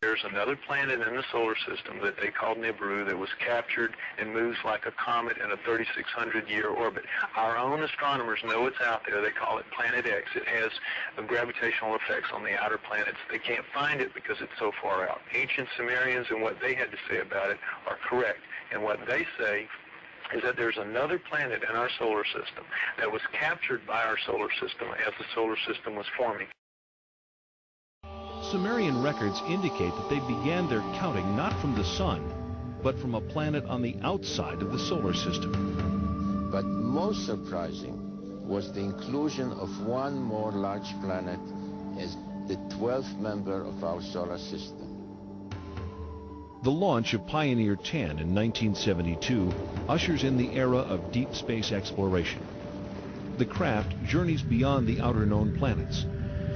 There's another planet in the solar system that they call Nibiru that was captured and moves like a comet in a 3,600-year orbit. Our own astronomers know it's out there. They call it Planet X. It has gravitational effects on the outer planets. They can't find it because it's so far out. Ancient Sumerians and what they had to say about it are correct. And what they say is that there's another planet in our solar system that was captured by our solar system as the solar system was forming. Sumerian records indicate that they began their counting not from the sun, but from a planet on the outside of the solar system. But most surprising was the inclusion of one more large planet as the 12th member of our solar system. The launch of Pioneer 10 in 1972 ushers in the era of deep space exploration. The craft journeys beyond the outer known planets,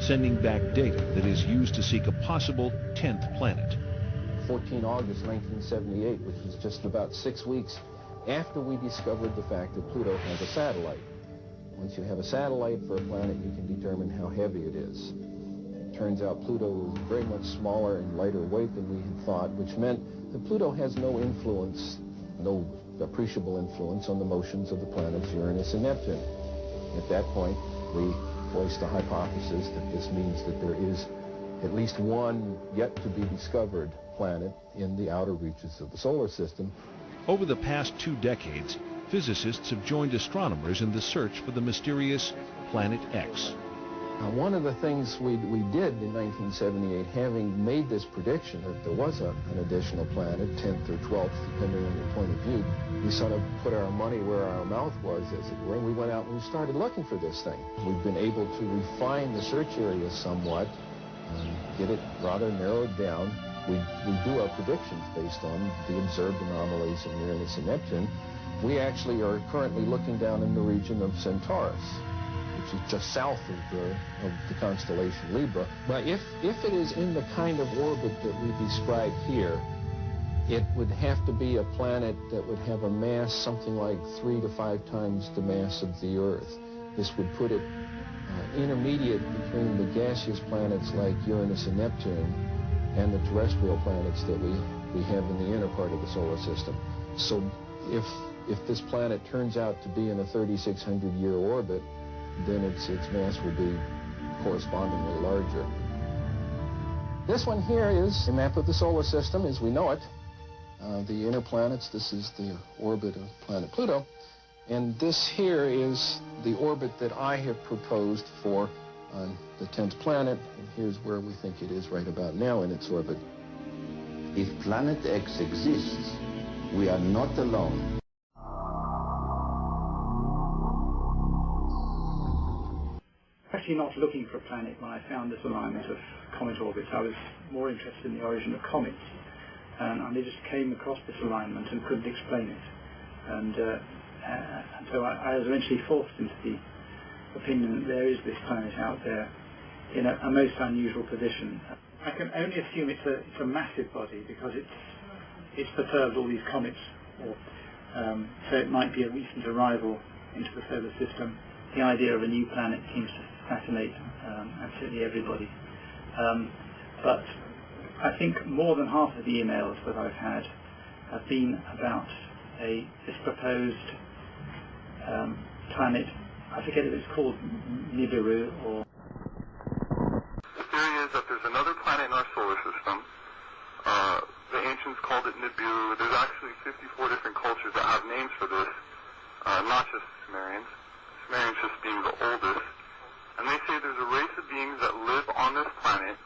sending back data that is used to seek a possible 10th planet. 14 August 1978, which was just about 6 weeks after we discovered the fact that Pluto has a satellite. Once you have a satellite for a planet, you can determine how heavy it is. It turns out Pluto is very much smaller and lighter weight than we had thought, which meant that Pluto has no influence, no appreciable influence on the motions of the planets Uranus and Neptune. At that point, we voiced the hypothesis that this means that there is at least one yet to be discovered planet in the outer reaches of the solar system. Over the past 2 decades, physicists have joined astronomers in the search for the mysterious Planet X. One of the things we did in 1978, having made this prediction that there was an additional planet, 10th or 12th, depending on your point of view, we sort of put our money where our mouth was, as it were, and we went out and we started looking for this thing. We've been able to refine the search area somewhat, get it rather narrowed down. We do our predictions based on the observed anomalies in Uranus and Neptune. We actually are currently looking down in the region of Centaurus, which is just south of the constellation Libra. But if it is in the kind of orbit that we describe here, it would have to be a planet that would have a mass something like 3 to 5 times the mass of the Earth. This would put it intermediate between the gaseous planets like Uranus and Neptune and the terrestrial planets that we have in the inner part of the solar system. So if this planet turns out to be in a 3,600-year orbit, then its mass will be correspondingly larger. This one here is a map of the solar system as we know it. The inner planets, this is the orbit of planet Pluto. And this here is the orbit that I have proposed for the 10th planet. And here's where we think it is right about now in its orbit. If Planet X exists, we are not alone. Actually not looking for a planet when I found this alignment of comet orbits. I was more interested in the origin of comets. And I just came across this alignment and couldn't explain it. And so I was eventually forced into the opinion that there is this planet out there in a most unusual position. I can only assume it's a massive body because it's perturbed all these comets. So it might be a recent arrival into the solar system. The idea of a new planet seems to fascinate absolutely everybody. But I think more than half of the emails that I've had have been about this proposed planet. I forget if it's called Nibiru or... The theory is that there's another planet in our solar system. The ancients called it Nibiru. There's actually 54 different cultures that have names for this, not just Sumerians. Sumerians just being the oldest. And they say there's a race of beings that live on this planet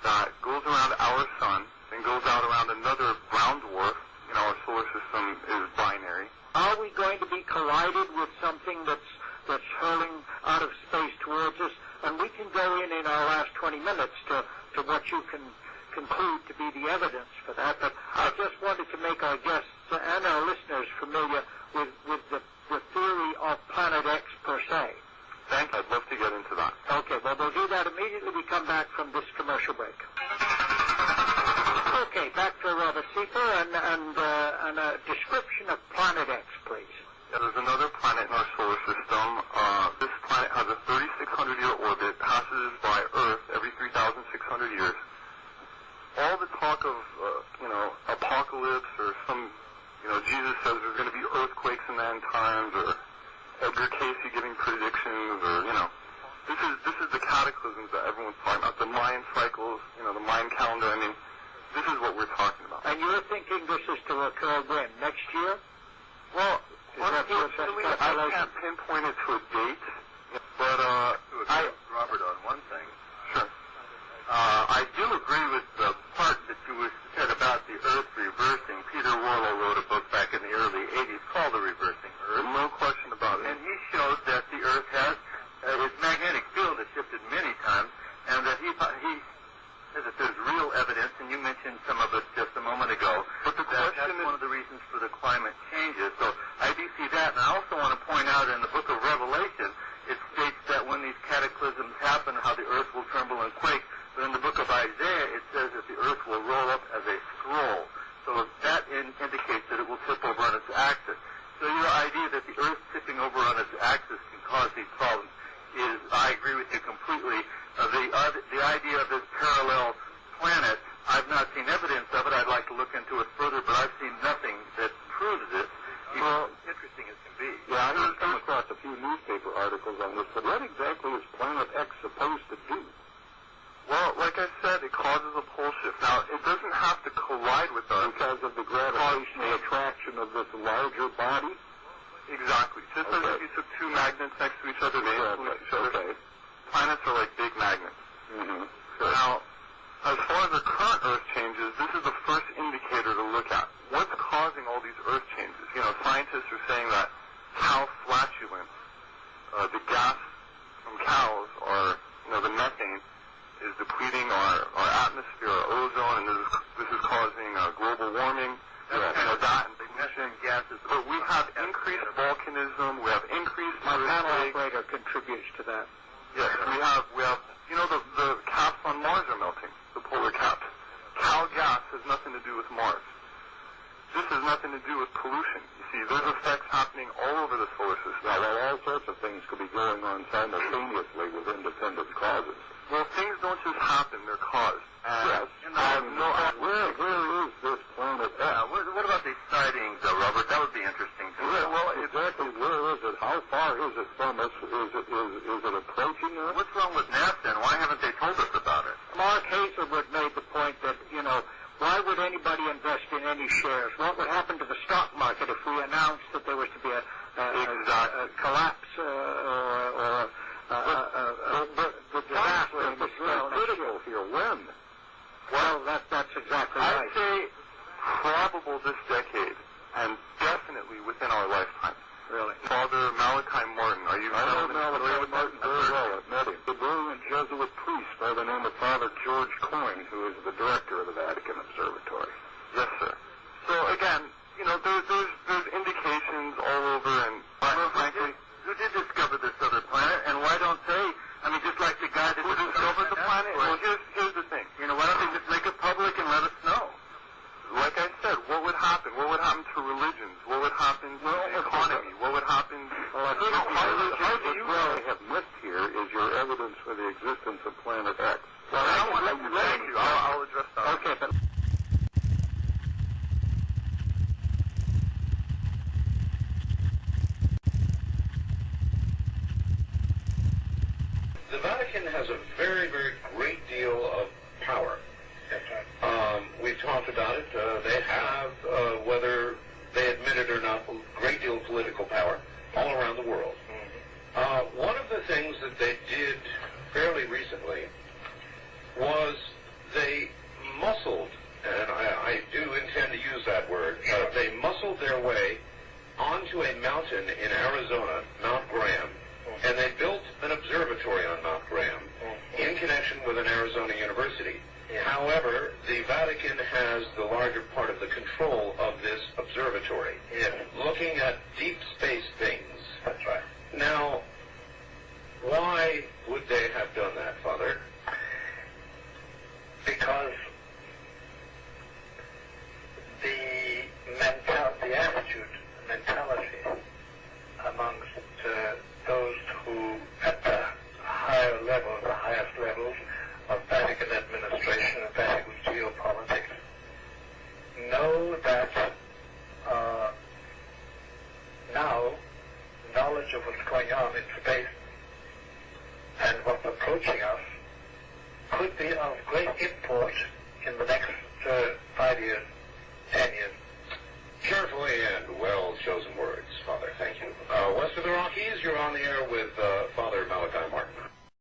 that goes around our sun, then goes out around another brown dwarf. You know, our solar system is binary. Are we going to be collided with something that's hurling out of space towards us? And we can go in our last 20 minutes to what you can conclude to be the evidence for that. But I just wanted to make our guests and our listeners familiar with the theory of Planet X per se. Thanks. I'd love to get into that. Okay, well, we'll do that immediately we come back from this commercial break. Okay, back to Robert Siefer and a description of Planet X, please. Yeah, there's another planet in our solar system. This planet has a 3,600-year orbit, passes by Earth every 3,600 years. all the talk of, apocalypse or some, Jesus says there's going to be earthquakes in the end times, or Edgar Casey giving predictions, or, this is the cataclysms that everyone's talking about, the Mayan cycles, the Mayan calendar. I mean, this is what we're talking about. And you're thinking this is to occur when? Next year? Well, unfortunately, I can't pinpoint it to a date, but Robert, on one thing. Sure. I do agree with the part that you said about the Earth reversing. Peter Warlow wrote a book back in the early 80s called The Reversing Earth. No question about it. And he showed that the Earth has, its magnetic field has shifted many times, and that he says that there's real evidence, and you mentioned some of it just a moment ago, But the that's question is, one of the reasons for the climate changes. So I do see that, and I also want to point out in the book of Revelation, it states that when these cataclysms happen, how the earth will tremble and quake. But in the book of Isaiah, it says that the earth will roll up as a scroll. So that indicates that it will tip over on its axis. So your idea that the earth tipping over on its axis can cause these problems is, I agree with you completely. The idea of this parallel planet, I've not seen evidence of it. I'd like to look into it further, but I've seen nothing that proves it. Well, interesting as can be. yeah, I have come across a few newspaper articles on this, but what exactly is Planet X supposed to do? Well, like I said, it causes a pole shift. Now, it doesn't have to collide with us because of the gravitational attraction of this larger body? Exactly. Just as if you took two magnets next to each other, they influence each other. Okay. Planets are like big magnets. Mm-hmm. Sure. Now, as far as the current Earth changes, this is the first indicator to look at. What's causing all these Earth changes? Scientists are saying that cow flatulence, the gas from cows, or, the methane, is depleting our atmosphere, our ozone, and this is causing global warming. That and pollution gases. But we have increased volcanism. We have increased. My panel operator contributes to that. Yes, we have. The caps on Mars are melting. The polar caps. Cow gas has nothing to do with Mars. This has nothing to do with pollution. You see, there's effects happening all over the solar system. Now, all sorts of things could be going on simultaneously with independent causes. Well, things don't just happen; they're caused. Yes. Where is this planet X? What about these sightings, Robert? That would be interesting too. Well, exactly. Where is it? How far is it from us? Is it approaching us? What's wrong with NASA, and why haven't they told us about it? Mark Hazelwood made the point that, why would anybody invest in any shares? What would happen to the stock market if we announced that there was to be a collapse or the disaster in the critical here. When? Well, that's exactly right. I'd say probable this decade, and definitely within our lifetime. Really? Father Malachi Martin. Are you familiar with Martin? Very well. I've met him. The brilliant Jesuit priest by the name of Father George Coyne, who is the director of the Vatican Observatory. Yes, sir. So again, there's indications all over, and frankly, who did discover this other planet, and why don't they? I mean, just like the guy that discovered the planet. Well, here's the thing. Why don't they just make it public and let us know? Like I said, what would happen? What would happen to religions? What would happen to the economy? What would happen? How do you really have missed here is your evidence for the existence of Planet X. Well, I'll address that. Okay, but the Vatican has a very, very great deal of power. We've talked about it. They have, whether they admit it or not, a great deal of political power all around the world. One of the things that they did fairly recently was they muscled, and I do intend to use that word, they muscled their way onto a mountain in Arizona, Mount Graham, and they built an observatory on Mount Graham in connection with an Arizona university. However, the Vatican has the larger part of the control of this observatory, looking at deep space things. That's right. Now, why would they have done that, Father? Because the attitude, mentality amongst those who, at the higher level, the highest levels of Vatican administration and Vatican geopolitics, now knowledge of what's going on in space and what's approaching us could be of great import in the next 5 years.